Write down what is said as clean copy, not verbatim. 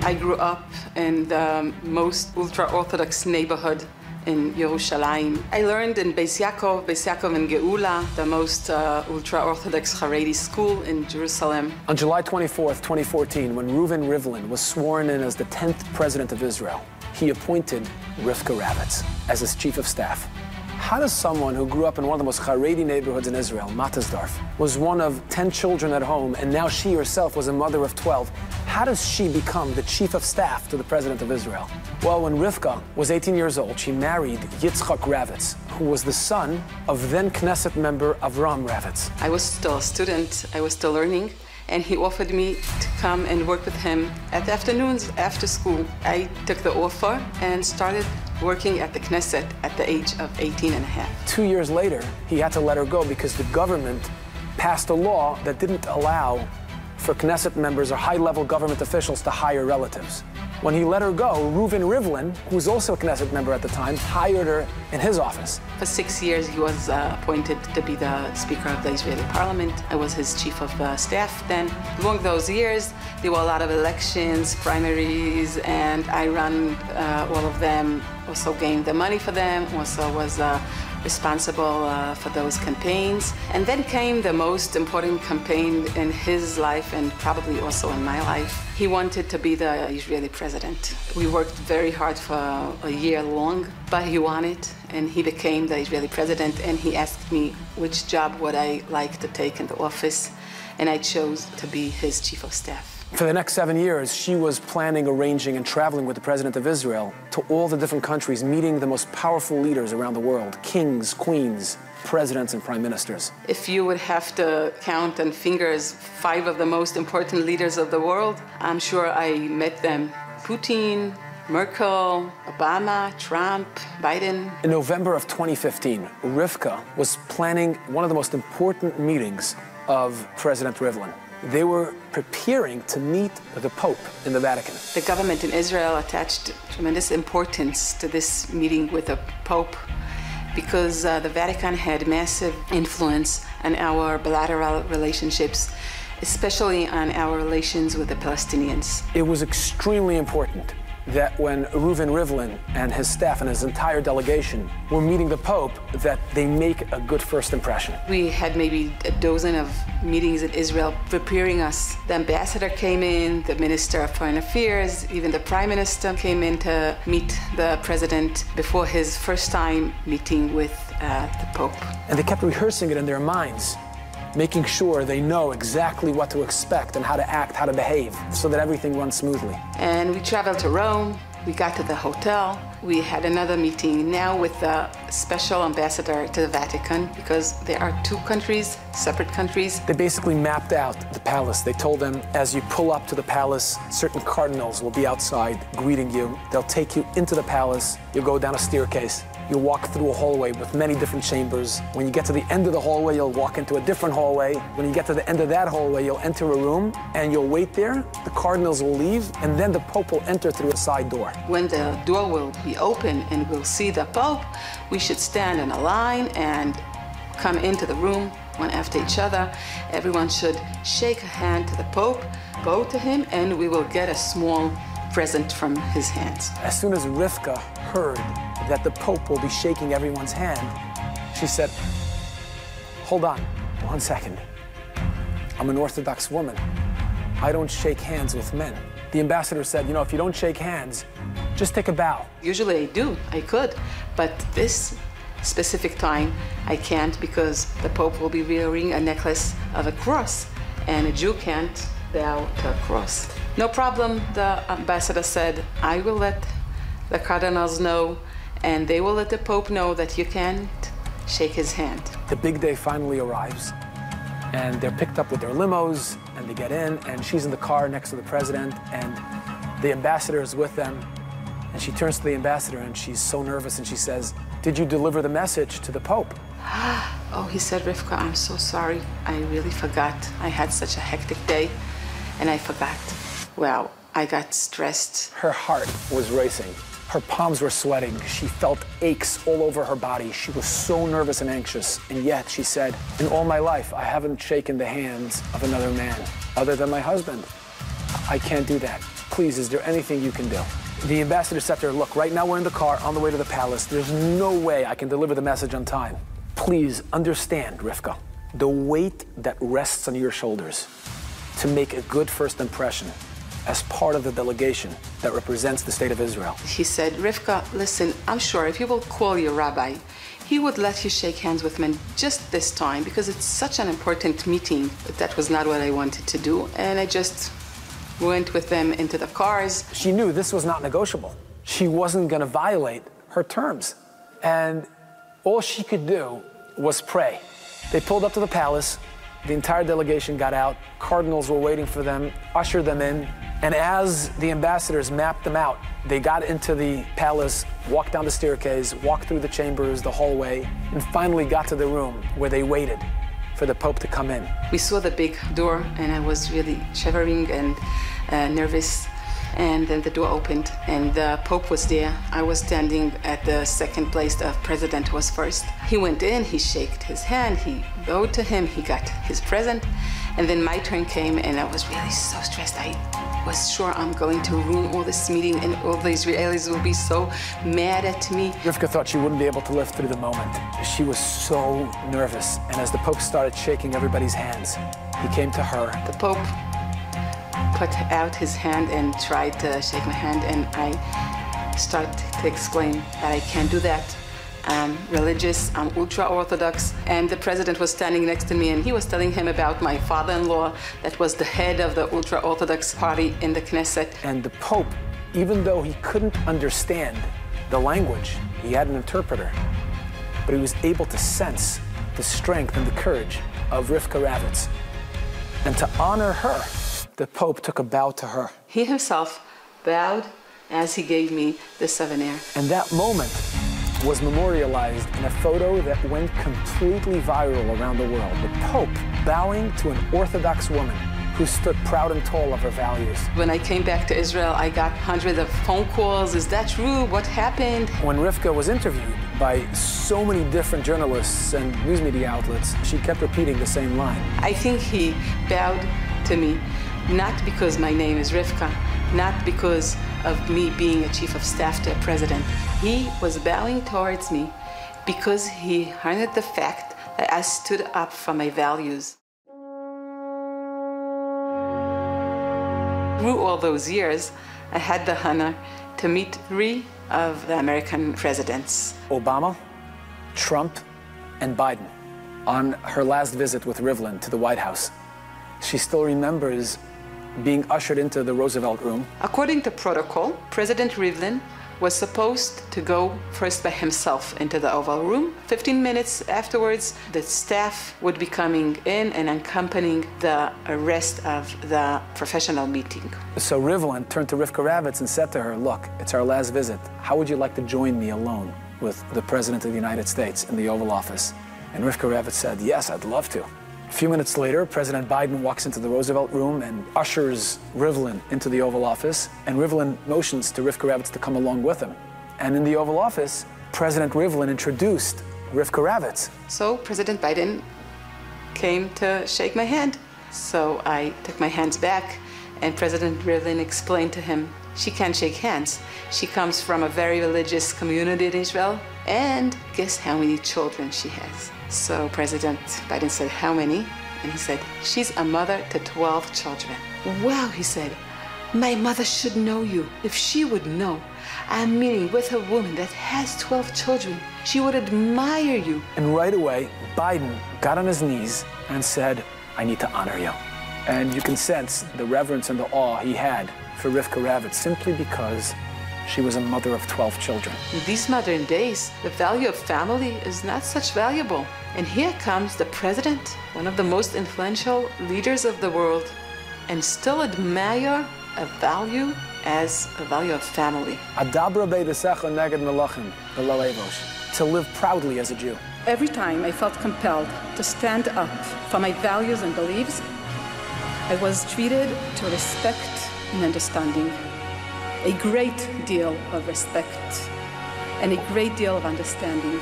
I grew up in the most ultra-orthodox neighborhood in Yerushalayim. I learned in Beis Yaakov and Geula, the most ultra-Orthodox Haredi school in Jerusalem. On July 24th, 2014, when Reuven Rivlin was sworn in as the 10th president of Israel, he appointed Rivka Ravitz as his chief of staff. How does someone who grew up in one of the most Haredi neighborhoods in Israel, Mattersdorf, was one of 10 children at home, and now she herself was a mother of 12, how does she become the chief of staff to the president of Israel? Well, when Rivka was 18 years old, she married Yitzchak Ravitz, who was the son of then Knesset member Avram Ravitz. I was still a student, I was still learning, and he offered me to come and work with him at the afternoons after school. I took the offer and started working at the Knesset at the age of 18 and a half. 2 years later, he had to let her go because the government passed a law that didn't allow for Knesset members or high-level government officials to hire relatives. When he let her go, Reuven Rivlin, who was also a Knesset member at the time, hired her in his office. For 6 years, he was appointed to be the Speaker of the Israeli Parliament. I was his chief of staff then. Along those years, there were a lot of elections, primaries, and I ran all of them, also gained the money for them, also was responsible for those campaigns. And then came the most important campaign in his life and probably also in my life. He wanted to be the Israeli president. We worked very hard for a year long, but he won it, and he became the Israeli president, and he asked me which job would I like to take in the office, and I chose to be his chief of staff. For the next 7 years, she was planning, arranging, and traveling with the president of Israel to all the different countries, meeting the most powerful leaders around the world, kings, queens, presidents, and prime ministers. If you would have to count on fingers 5 of the most important leaders of the world, I'm sure I met them. Putin, Merkel, Obama, Trump, Biden. In November of 2015, Rivka was planning one of the most important meetings of President Rivlin. They were preparing to meet the Pope in the Vatican. The government in Israel attached tremendous importance to this meeting with the Pope because the Vatican had massive influence on our bilateral relationships, especially on our relations with the Palestinians. It was extremely important that when Reuven Rivlin and his staff and his entire delegation were meeting the Pope, that they make a good first impression. We had maybe a dozen of meetings in Israel preparing us. The ambassador came in, the minister of foreign affairs, even the prime minister came in to meet the president before his first time meeting with the Pope. And they kept rehearsing it in their minds, making sure they know exactly what to expect and how to act, how to behave, so that everything runs smoothly. And we traveled to Rome, we got to the hotel, we had another meeting now with the special ambassador to the Vatican, because there are 2 countries, separate countries. They basically mapped out the palace. They told them, as you pull up to the palace, certain cardinals will be outside greeting you. They'll take you into the palace, you'll go down a staircase, you'll walk through a hallway with many different chambers. When you get to the end of the hallway, you'll walk into a different hallway. When you get to the end of that hallway, you'll enter a room and you'll wait there. The cardinals will leave, and then the Pope will enter through a side door. When the door will be open and we'll see the Pope, we should stand in a line and come into the room one after each other. Everyone should shake a hand to the Pope, go to him, and we will get a small present from his hands. As soon as Rivka heard that the Pope will be shaking everyone's hand, she said, "Hold on, 1 second. I'm an Orthodox woman. I don't shake hands with men." The ambassador said, "You know, if you don't shake hands, just take a bow." Usually I do, I could, but this specific time I can't because the Pope will be wearing a necklace of a cross, and a Jew can't bow to a cross. "No problem," the ambassador said. "I will let the cardinals know, and they will let the Pope know that you can't shake his hand." The big day finally arrives, and they're picked up with their limos, and they get in, and she's in the car next to the president, and the ambassador is with them, and she turns to the ambassador, and she's so nervous, and she says, "Did you deliver the message to the Pope?" "Oh," he said, "Rivka, I'm so sorry. I really forgot. I had such a hectic day, and I forgot." Wow, I got stressed. Her heart was racing. Her palms were sweating. She felt aches all over her body. She was so nervous and anxious. And yet, she said, "In all my life, I haven't shaken the hands of another man other than my husband. I can't do that. please, is there anything you can do? The ambassador said to her, look, right now we're in the car on the way to the palace. There's no way I can deliver the message on time. Please understand, Rivka, the weight that rests on your shoulders to make a good first impression as part of the delegation that represents the state of Israel. He said, Rivka, listen, I'm sure if you will call your rabbi, he would let you shake hands with him just this time because it's such an important meeting. But that was not what I wanted to do, and I just went with them into the cars. She knew this was not negotiable. She wasn't going to violate her terms. And all she could do was pray. They pulled up to the palace. The entire delegation got out. Cardinals were waiting for them, ushered them in. And as the ambassadors mapped them out, they got into the palace, walked down the staircase, walked through the chambers, the hallway, and finally got to the room where they waited for the Pope to come in. We saw the big door, and I was really shivering and nervous. And then the door opened, and the Pope was there. I was standing at the second place. The president was first. He went in, he shook his hand, he bowed to him, he got his present. And then my turn came, and I was really so stressed. I was sure I'm going to ruin all this meeting, and all the Israelis will be so mad at me. Rivka thought she wouldn't be able to live through the moment. She was so nervous. And as the Pope started shaking everybody's hands, he came to her. The Pope put out his hand and tried to shake my hand, and I started to explain that I can't do that. I'm religious, I'm ultra-orthodoxe, and the president was standing next to me, and he was telling him about my father-in-law that was the head of the ultra-orthodox party in the Knesset. And the Pope, even though he couldn't understand the language, he had an interpreter, but he was able to sense the strength and the courage of Rivka Ravitz. And to honor her, the Pope took a bow to her. He himself bowed as he gave me the souvenir. And that moment was memorialized in a photo that went completely viral around the world. The Pope bowing to an Orthodox woman who stood proud and tall of her values. When I came back to Israel, I got hundreds of phone calls. Is that true? What happened? When Rivka was interviewed by so many different journalists and news media outlets, she kept repeating the same line. I think he bowed to me, not because my name is Rivka, not because of me being a chief of staff to a president. He was bowing towards me because he honored the fact that I stood up for my values. Through all those years, I had the honor to meet 3 of the American presidents. Obama, Trump, and Biden. On her last visit with Rivlin to the White House, she still remembers being ushered into the Roosevelt room. According to protocol, President Rivlin was supposed to go first by himself into the Oval Room. 15 minutes afterwards, the staff would be coming in and accompanying the rest of the professional meeting. So Rivlin turned to Rivka Ravitz and said to her, look, it's our last visit. How would you like to join me alone with the President of the United States in the Oval Office? And Rivka Ravitz said, yes, I'd love to. A few minutes later, President Biden walks into the Roosevelt room and ushers Rivlin into the Oval Office, and Rivlin motions to Rivka Ravitz to come along with him. And in the Oval Office, President Rivlin introduced Rivka Ravitz. So President Biden came to shake my hand. So I took my hands back, and President Rivlin explained to him, she can't shake hands. She comes from a very religious community in Israel, and guess how many children she has? So President Biden said, how many? And he said, she's a mother to 12 children. Wow, he said, my mother should know you. If she would know, I'm meeting with a woman that has 12 children. She would admire you. And right away, Biden got on his knees and said, I need to honor you. And you can sense the reverence and the awe he had for Rivka Ravitz simply because she was a mother of 12 children. In these modern days, the value of family is not such valuable. And here comes the president, one of the most influential leaders of the world, and still admire a value as a value of family. To live proudly as a Jew. Every time I felt compelled to stand up for my values and beliefs, I was treated to respect and understanding. A great deal of respect and a great deal of understanding.